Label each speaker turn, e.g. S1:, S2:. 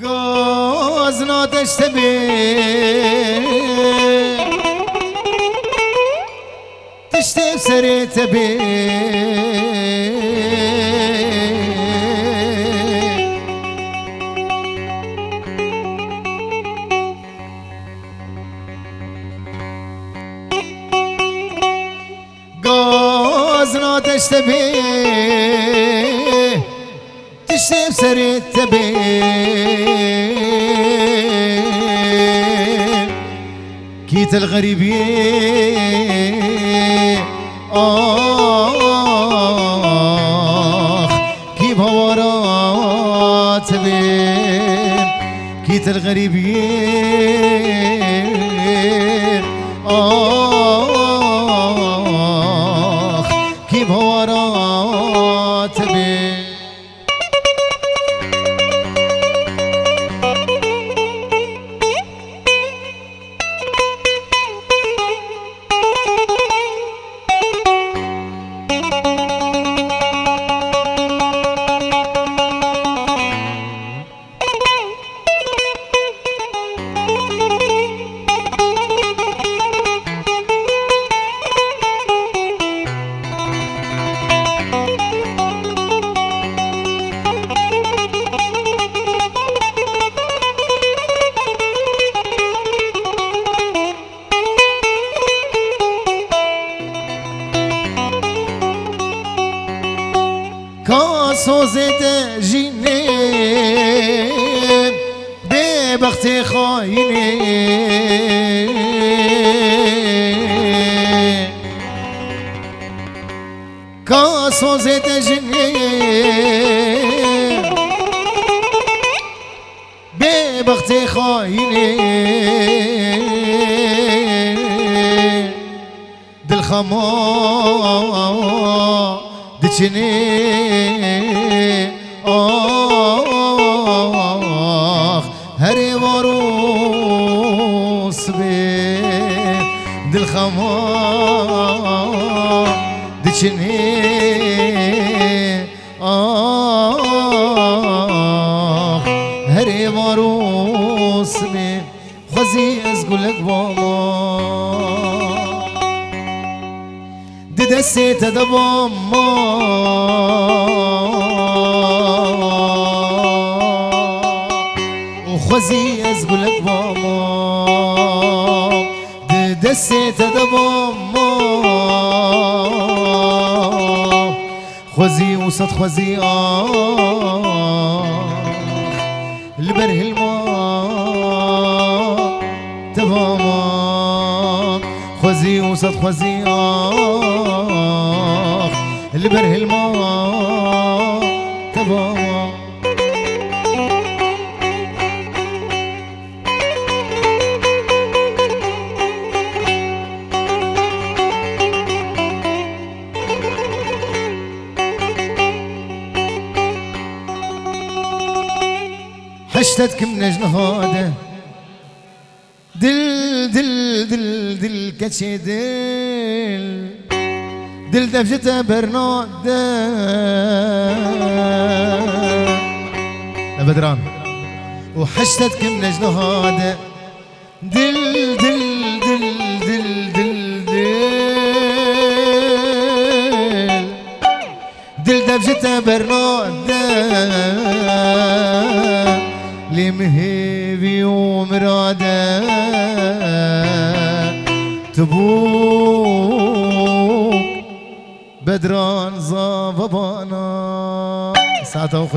S1: غازنا تشتبه تشتب سريت بيه غازنا تشتبه تشتب سريت بيه كيت الغريبين كيف ورات بين كيت الغريبين كيف ورات بين كاسوزت جيني ببختي خايني كاسوزت جيني ببختي خايني دل خما دچني هري وروس بي دل خما دچني هري وروس بي خزي ازقلك بابا دسيت دبما وخزي ازقلك بابا دسيت دبما خزي وسط خزي البره الماء تماما خزي وسط خزي البره الماء تماما حشتك من جنهاده دل دل دل دل كتشي دل دفجته برناده بدران وحشتك من جنهاده دل دل دل دل دل دل دفجته برناده لمهيبي ومراده تبوك بدران زاببانا ساعته